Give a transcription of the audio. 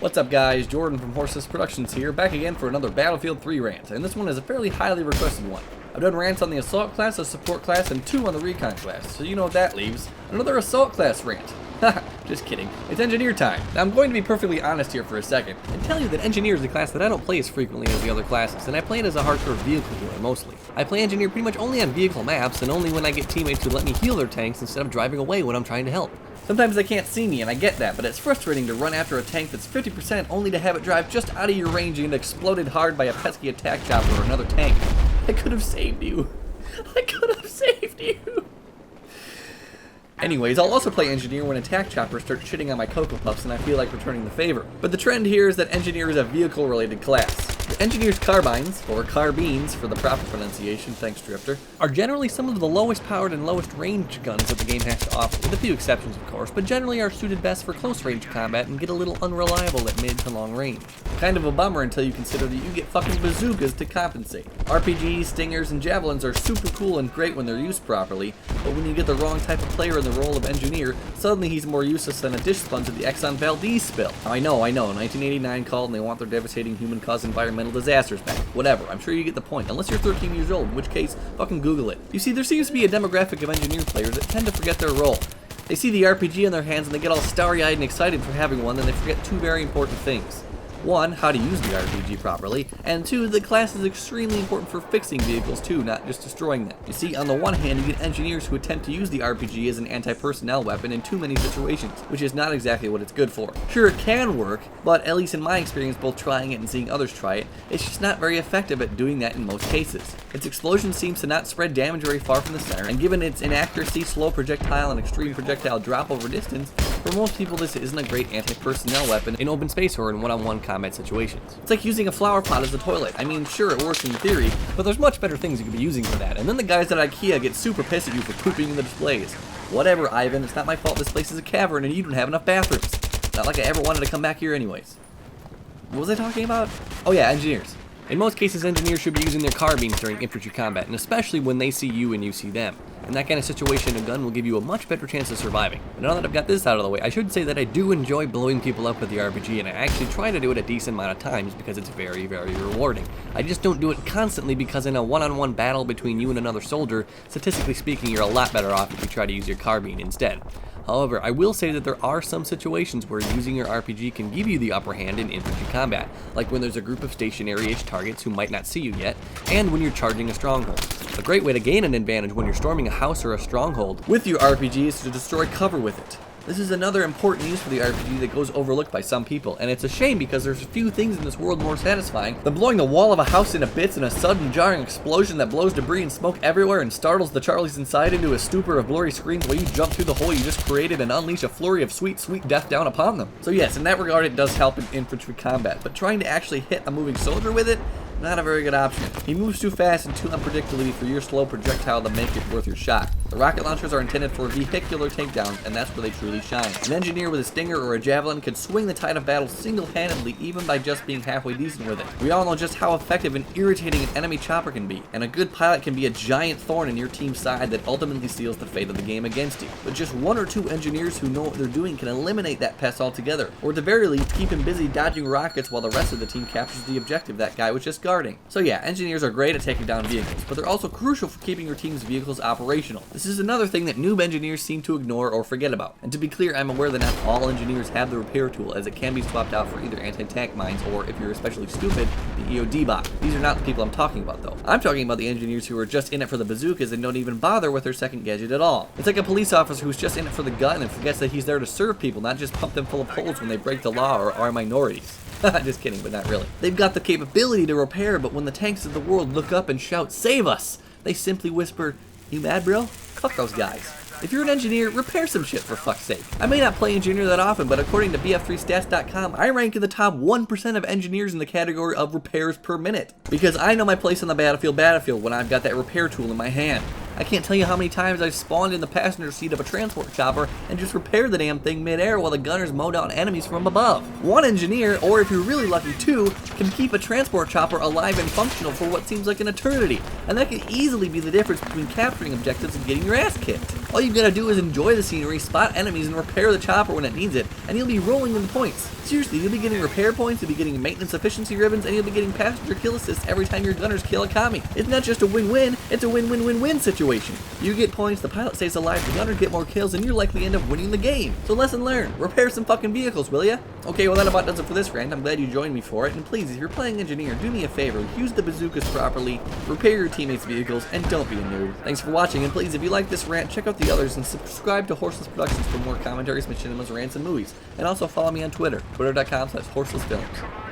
What's up guys, Jordan from Horseless Productions here, back again for another Battlefield 3 rant, and this one is a fairly highly requested one. I've done rants on the Assault class, the Support class, and 2 on the Recon class, so you know what that leaves. Another Assault class rant. Haha, just kidding. It's Engineer time. Now I'm going to be perfectly honest here for a second, and tell you that Engineer is a class that I don't play as frequently as the other classes, and I play it as a hardcore vehicle healer mostly. I play Engineer pretty much only on vehicle maps, and only when I get teammates who let me heal their tanks instead of driving away when I'm trying to help. Sometimes they can't see me, and I get that, but it's frustrating to run after a tank that's 50% only to have it drive just out of your range and get exploded hard by a pesky attack chopper or another tank. I could have saved you. I could have saved you. Anyways, I'll also play Engineer when attack choppers start shitting on my Cocoa Puffs and I feel like returning the favor. But the trend here is that Engineer is a vehicle-related class. The Engineer's carbines, or carbines for the proper pronunciation, thanks Drifter, are generally some of the lowest powered and lowest range guns that the game has to offer, with a few exceptions of course, but generally are suited best for close range combat and get a little unreliable at mid to long range. Kind of a bummer until you consider that you get fucking bazookas to compensate. RPGs, stingers, and javelins are super cool and great when they're used properly, but when you get the wrong type of player in the role of Engineer, suddenly he's more useless than a dish sponge at the Exxon Valdez spill. Now, I know, 1989 called and they want their devastating human-caused environmental disasters back. Whatever, I'm sure you get the point, unless you're 13 years old, in which case, fucking Google it. You see, there seems to be a demographic of Engineer players that tend to forget their role. They see the RPG in their hands and they get all starry-eyed and excited for having one, then they forget 2 very important things. 1, how to use the RPG properly, and 2, the class is extremely important for fixing vehicles too, not just destroying them. You see, on the one hand, you get engineers who attempt to use the RPG as an anti-personnel weapon in too many situations, which is not exactly what it's good for. Sure, it can work, but at least in my experience both trying it and seeing others try it, it's just not very effective at doing that in most cases. Its explosion seems to not spread damage very far from the center, and given its inaccuracy, slow projectile, and extreme projectile drop over distance, for most people this isn't a great anti-personnel weapon in open space or in one-on-one combat situations. It's like using a flower pot as a toilet. I mean, sure, it works in theory, but there's much better things you could be using for that. And then the guys at IKEA get super pissed at you for pooping in the displays. Whatever, Ivan, it's not my fault this place is a cavern and you don't have enough bathrooms. Not like I ever wanted to come back here anyways. What was I talking about? Oh yeah, engineers. In most cases, engineers should be using their carbines during infantry combat, and especially when they see you and you see them. In that kind of situation, a gun will give you a much better chance of surviving. But now that I've got this out of the way, I should say that I do enjoy blowing people up with the RPG, and I actually try to do it a decent amount of times because it's very, very rewarding. I just don't do it constantly because in a one-on-one battle between you and another soldier, statistically speaking, you're a lot better off if you try to use your carbine instead. However, I will say that there are some situations where using your RPG can give you the upper hand in infantry combat, like when there's a group of stationary-ish targets who might not see you yet, and when you're charging a stronghold. A great way to gain an advantage when you're storming a house or a stronghold with your RPG is to destroy cover with it. This is another important use for the RPG that goes overlooked by some people, and it's a shame because there's a few things in this world more satisfying than blowing the wall of a house into bits in a sudden jarring explosion that blows debris and smoke everywhere and startles the Charlies inside into a stupor of blurry screens while you jump through the hole you just created and unleash a flurry of sweet, sweet death down upon them. So yes, in that regard it does help in infantry combat, but trying to actually hit a moving soldier with it, not a very good option. He moves too fast and too unpredictably for your slow projectile to make it worth your shot. The rocket launchers are intended for vehicular takedowns, and that's where they truly shine. An engineer with a stinger or a javelin can swing the tide of battle single-handedly even by just being halfway decent with it. We all know just how effective and irritating an enemy chopper can be, and a good pilot can be a giant thorn in your team's side that ultimately seals the fate of the game against you. But just 1 or 2 engineers who know what they're doing can eliminate that pest altogether, or at the very least keep him busy dodging rockets while the rest of the team captures the objective that guy was just guarding. So yeah, engineers are great at taking down vehicles, but they're also crucial for keeping your team's vehicles operational. This is another thing that noob engineers seem to ignore or forget about. And to be clear, I'm aware that not all engineers have the repair tool, as it can be swapped out for either anti-tank mines or, if you're especially stupid, the EOD bot. These are not the people I'm talking about though. I'm talking about the engineers who are just in it for the bazookas and don't even bother with their second gadget at all. It's like a police officer who's just in it for the gun and forgets that he's there to serve people, not just pump them full of holes when they break the law or are minorities. Just kidding, but not really. They've got the capability to repair, but when the tanks of the world look up and shout, "Save us!" they simply whisper, "You mad, bro? Fuck those guys." If you're an engineer, repair some shit for fuck's sake. I may not play engineer that often, but according to BF3Stats.com, I rank in the top 1% of engineers in the category of repairs per minute. Because I know my place on the battlefield when I've got that repair tool in my hand. I can't tell you how many times I've spawned in the passenger seat of a transport chopper and just repaired the damn thing mid-air while the gunners mow down enemies from above. 1 engineer, or if you're really lucky 2, can keep a transport chopper alive and functional for what seems like an eternity, and that could easily be the difference between capturing objectives and getting your ass kicked. All you've got to do is enjoy the scenery, spot enemies, and repair the chopper when it needs it, and you'll be rolling in the points. Seriously, you'll be getting repair points, you'll be getting maintenance efficiency ribbons, and you'll be getting passenger kill assists every time your gunners kill a commie. It's not just a win-win, it's a win-win-win-win situation. You get points, the pilot stays alive, the gunners get more kills, and you're likely to end up winning the game. So lesson learned, repair some fucking vehicles, will ya? Okay, well that about does it for this rant. I'm glad you joined me for it, and please, if you're playing engineer, do me a favor, use the bazookas properly, repair your teammates' vehicles, and don't be a noob. Thanks for watching, and please, if you like this rant, check out the others and subscribe to Horseless Productions for more commentaries, machinimas, rants, and movies. And also follow me on Twitter, twitter.com/horselessfilms.